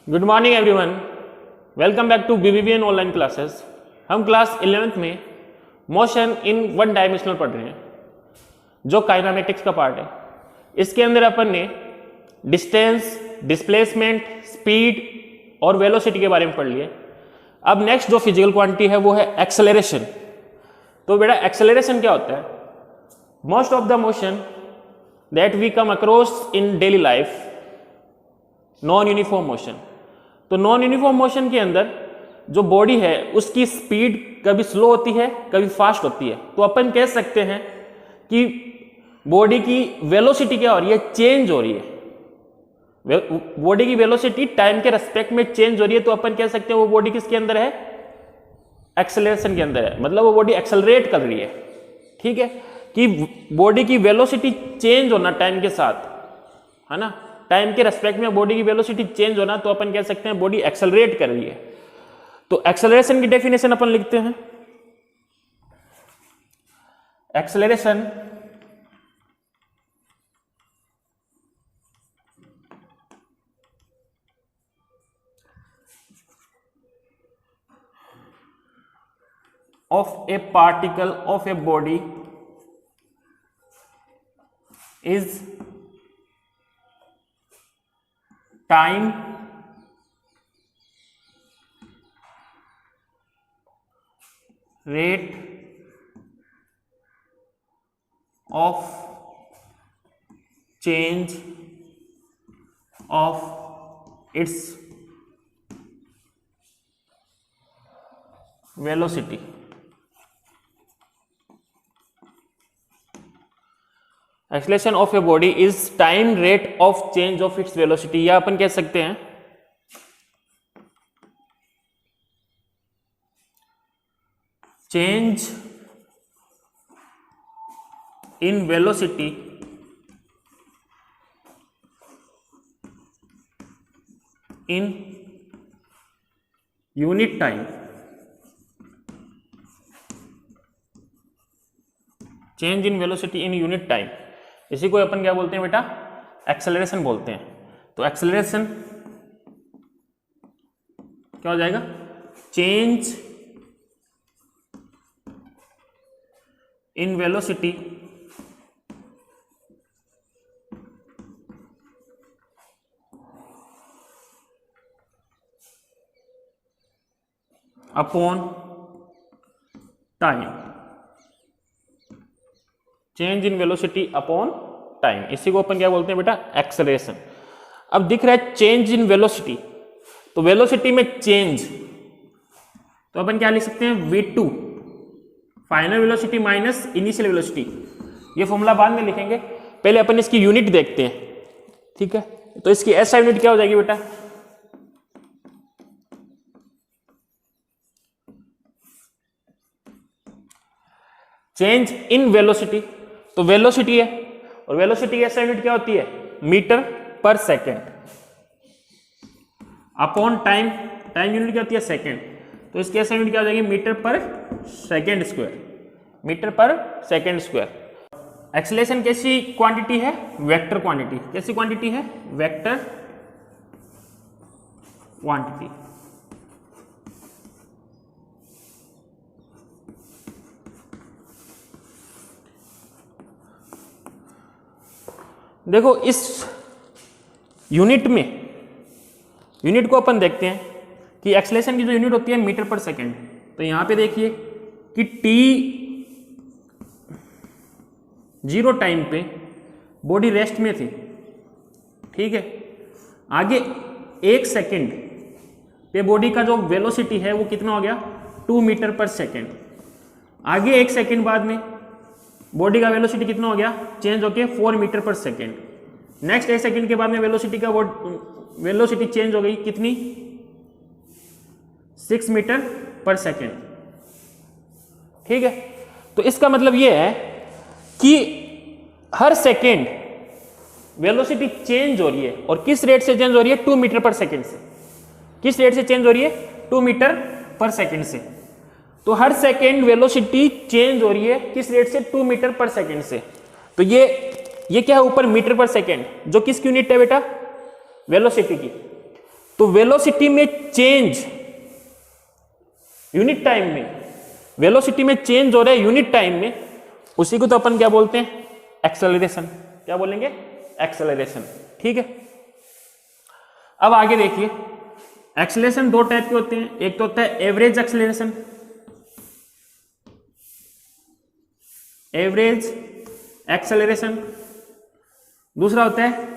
Good morning everyone, welcome back to BBVN online classes. हम class 11th में motion in one dimensional पढ़ रहे हैं जो काइनेमेटिक्स का पार्ट है। इसके अंदर अपन ने डिस्टेंस, डिस्प्लेसमेंट, स्पीड और वेलोसिटी के बारे में पढ़ लिए। अब नेक्स्ट जो फिजिकल क्वांटिटी है वो है एक्सेलरेशन। तो बेटा एक्सेलरेशन क्या होता है? Most of the motion that we come across in daily life non uniform motion. तो नॉन यूनिफॉर्म मोशन के अंदर जो बॉडी है उसकी स्पीड कभी स्लो होती है, कभी फास्ट होती है। तो अपन कह सकते हैं कि बॉडी की वेलोसिटी क्या हो रही है? चेंज हो रही है। बॉडी की वेलोसिटी टाइम के रेस्पेक्ट में चेंज हो रही है। तो अपन कह सकते हैं वो बॉडी किसके अंदर है? एक्सेलरेशन के अंदर है, मतलब वो बॉडी एक्सेलरेट कर रही है। ठीक है, कि बॉडी की वेलोसिटी चेंज होना टाइम के साथ, है ना, टाइम के रेस्पेक्ट में बॉडी की वेलोसिटी चेंज होना, तो अपन कह सकते हैं बॉडी एक्सेलरेट कर रही है। तो एक्सेलरेशन की डेफिनेशन अपन लिखते हैं। Acceleration of a particle of a body is time rate of change of its velocity। Acceleration of a body is time rate of change of its velocity. या अपन कह सकते हैं change in velocity in unit time. Change in velocity in unit time, इसी को अपन क्या बोलते हैं बेटा? एक्सेलरेशन बोलते हैं। तो एक्सेलरेशन क्या हो जाएगा? Change in velocity upon time. Change in velocity upon time, इसी को अपन क्या बोलते हैं बेटा? एक्सेलरेशन। अब दिख रहा है चेंज इन वेलोसिटी, तो वेलोसिटी में चेंज, तो अपन क्या लिख सकते हैं? v2 final velocity minus initial velocity. ये फॉर्मूला बाद में लिखेंगे, पहले अपन इसकी यूनिट देखते हैं। ठीक है, तो इसकी SI यूनिट क्या हो जाएगी बेटा? चेंज इन वेलोसिटी, तो वेलोसिटी है और वेलोसिटी की SI यूनिट क्या होती है? मीटर पर second upon time. Time unit क्या होती है? सेकेंड। तो इसकी SI यूनिट क्या हो जाएगी? मीटर पर सेकेंड स्क्वायर। मीटर पर सेकेंड स्क्वायर। एक्सेलरेशन कैसी क्वांटिटी है? Vector quantity. कैसी क्वांटिटी है? Vector quantity. देखो इस यूनिट में, यूनिट को अपन देखते हैं कि एक्सेलरेशन की जो यूनिट होती है मीटर पर सेकेंड। तो यहां पे देखिए कि t 0 टाइम पे बॉडी रेस्ट में थी। ठीक है, आगे 1 सेकेंड पे बॉडी का जो वेलोसिटी है वो कितना हो गया? 2 मीटर पर सेकेंड। आगे 1 सेकेंड बाद में बॉडी का वेलोसिटी कितना हो गया? चेंज होके 4 मीटर पर सेकेंड। नेक्स्ट 1 सेकेंड के बाद में वेलोसिटी चेंज हो गई कितनी? 6 मीटर पर सेकेंड। ठीक है, तो इसका मतलब ये है कि हर सेकेंड वेलोसिटी चेंज हो रही है, और किस रेट से चेंज हो रही है? 2 मीटर पर सेकेंड से। किस रेट से चेंज हो रही है? 2 मीटर पर सेकेंड से। तो हर सेकेंड वेलोसिटी चेंज हो रही है किस रेट से? 2 मीटर पर सेकेंड से। तो ये क्या है ऊपर? मीटर पर सेकेंड, जो किसकी यूनिट है बेटा? वेलोसिटी की। तो वेलोसिटी में चेंज यूनिट टाइम में, वेलोसिटी में चेंज हो रहा है यूनिट टाइम में, उसी को तो अपन क्या बोलते हैं, एक्सेलरेशन। क्या बोलेंगे, एक्सेलरेशन। ठीक है, अब आगे देखिए, एक्सेलरेशन दो टाइप के होते हैं, एक तो होता है एवरेज एक्सेलरेशन, एवरेज एक्सेलरेशन, दूसरा होता है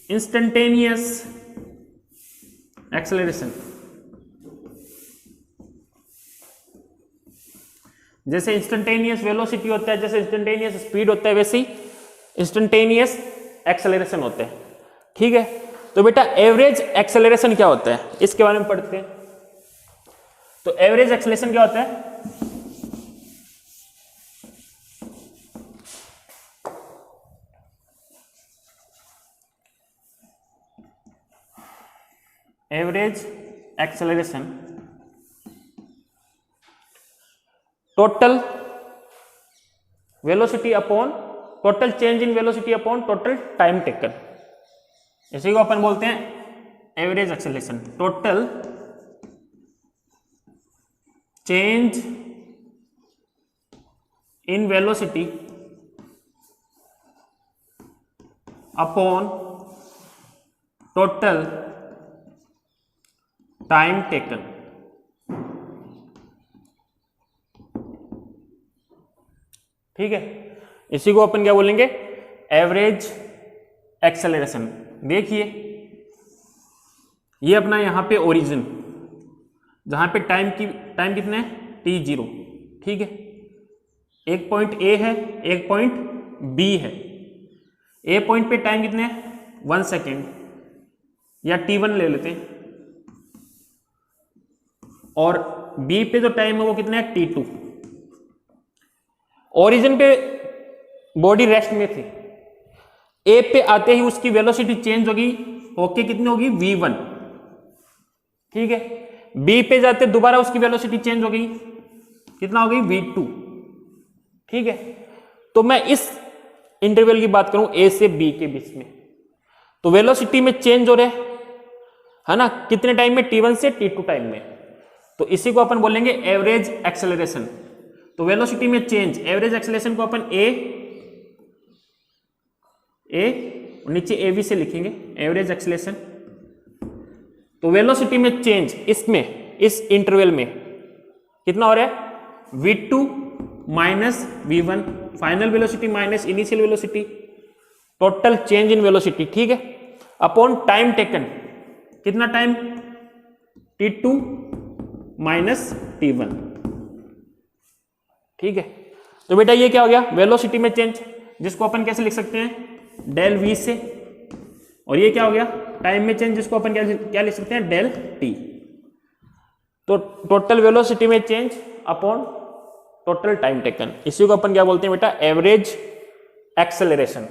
इंस्टेंटेनियस एक्सेलरेशन। जैसे इंस्टेंटेनियस वेलोसिटी होता है, जैसे इंस्टेंटेनियस स्पीड होता है, वैसे ही इंस्टेंटेनियस एक्सेलरेशन होता है। ठीक है, तो बेटा एवरेज एक्सेलरेशन क्या होता है, इसके बारे में पढ़ते हैं। तो एवरेज एक्सेलरेशन क्या होता है, average acceleration total velocity upon total change in velocity upon total time taken, इसी को अपन बोलते हैं average acceleration. Total change in velocity upon total time taken. ठीक है, इसी को अपन क्या बोलेंगे, एवरेज एक्सेलरेशन। देखिए ये अपना यहां पे ओरिजिन, जहां पे टाइम कितने है, t0। ठीक है, एक पॉइंट ए है, एक पॉइंट बी है। ए पॉइंट पे टाइम कितने है, 1 सेकेंड या t1 ले लेते हैं, और बी पे जो टाइम है वो कितना है, t2। ओरिजिन पे बॉडी रेस्ट में थी, ए पे आते ही उसकी वेलोसिटी चेंज होगी, ओके कितनी होगी, v1। ठीक है, बी पे जाते दोबारा उसकी वेलोसिटी चेंज हो गई, कितना हो गई, v2। ठीक है, तो मैं इस इंटरवल की बात करूं ए से बी के बीच में, तो वेलोसिटी में चेंज हो रहे है ना, कितने टाइम में, t1 से t2 टाइम में, तो इसी को अपन बोलेंगे एवरेज एक्सेलरेशन। तो वेलोसिटी में चेंज, एवरेज एक्सेलरेशन को अपन ए नीचे ए बी से लिखेंगे, एवरेज एक्सेलरेशन। तो वेलोसिटी में चेंज इसमें, इस इंटरवल में कितना हो रहा है, v2 minus v1, final velocity minus initial velocity, total change in velocity. ठीक है, अपॉन टाइम टेकन, कितना टाइम, t2 माइनस t1। ठीक है, तो बेटा ये क्या हो गया, वेलोसिटी में चेंज, जिसको अपन कैसे लिख सकते हैं, डेल v से, और ये क्या हो गया, टाइम में चेंज, जिसको अपन क्या लिख सकते हैं, डेल t। तो टोटल वेलोसिटी में change upon total time taken, इसी को अपन क्या बोलते हैं बेटा, एवरेज एक्सेलरेशन।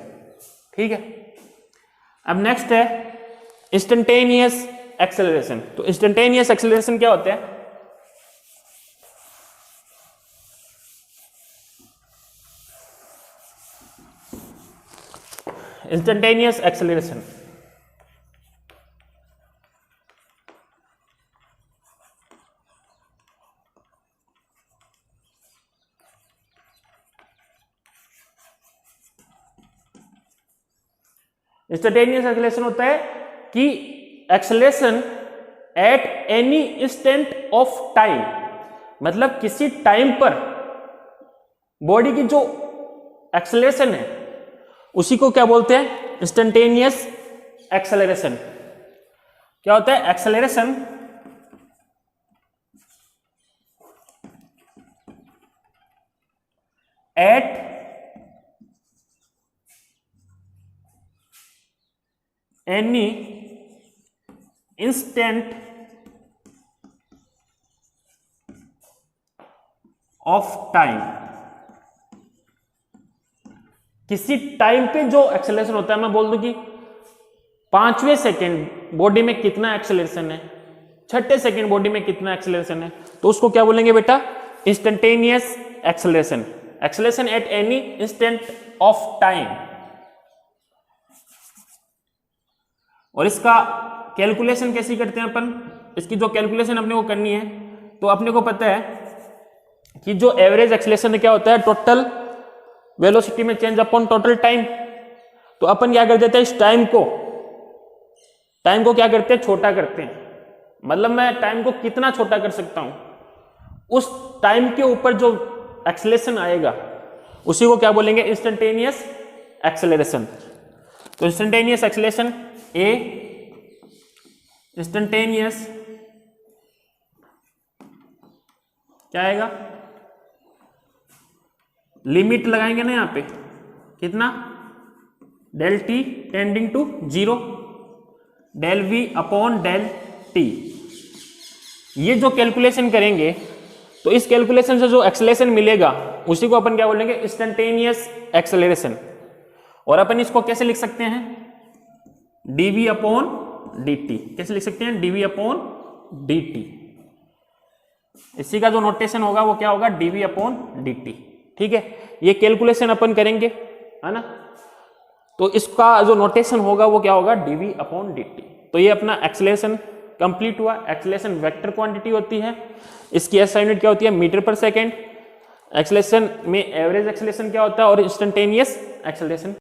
ठीक है, अब नेक्स्ट है इंस्टेंटेनियस एक्सेलरेशन। तो इंस्टेंटेनियस एक्सेलरेशन क्या होता है, इंस्टेंटेनियस एक्सेलरेशन इंस्टेंटेनियस एक्सेलरेशन होता है कि acceleration at any instant of time, मतलब किसी टाइम पर बॉडी की जो एक्सेलरेशन है उसी को क्या बोलते हैं, इंस्टेंटेनियस एक्सेलरेशन। क्या होता है, acceleration at any instant of time, किसी टाइम पे जो एक्सेलरेशन होता है, मैं बोल दूं कि 5वें सेकेंड बॉडी में कितना एक्सेलरेशन है, 6ठे सेकेंड बॉडी में कितना एक्सेलरेशन है, तो उसको क्या बोलेंगे बेटा, instantaneous acceleration. Acceleration at any instant of time. और इसका कैलकुलेशन कैसी करते हैं अपन, इसकी जो कैलकुलेशन अपने को करनी है, तो अपने को पता है कि जो एवरेज एक्सेलरेशन क्या होता है, टोटल वेलोसिटी में चेंज अपॉन टोटल टाइम। तो अपन क्या कर देते हैं, इस टाइम को क्या करते हैं, छोटा करते हैं। मतलब मैं टाइम को कितना छोटा कर सकता हूं, उस टाइम के ऊपर जो एक्सेलरेशन आएगा उसी को क्या बोलेंगे, इंस्टेंटेनियस एक्सेलरेशन। तो इंस्टेंटेनियस एक्सेलरेशन ए, इंस्टेंटेनियस क्या आएगा, लिमिट लगाएंगे ना यहाँ पे, कितना, del t tending to 0, del v upon del t. ये जो कैलकुलेशन करेंगे तो इस कैलकुलेशन से जो एक्सेलरेशन मिलेगा उसी को अपन क्या बोलेंगे, इंस्टेंटेनियस एक्सेलरेशन। और अपन इसको कैसे लिख सकते हैं, dv अपॉन dt। कैसे लिख सकते हैं, dv अपॉन dt। इसी का जो नोटेशन होगा वो क्या होगा, dv अपॉन dt। ठीक है, ये कैलकुलेशन अपन करेंगे, है ना। तो इसका जो नोटेशन होगा वो क्या होगा, dv अपॉन dt। तो ये अपना एक्सेलरेशन कंप्लीट हुआ। एक्सेलरेशन वेक्टर क्वांटिटी होती है, इसकी एसआई यूनिट क्या होती है, मीटर पर सेकेंड। एक्सेलरेशन में एवरेज एक्सेलरेशन क्या होता है और इंस्टेंटेनियस एक्सेलरेशन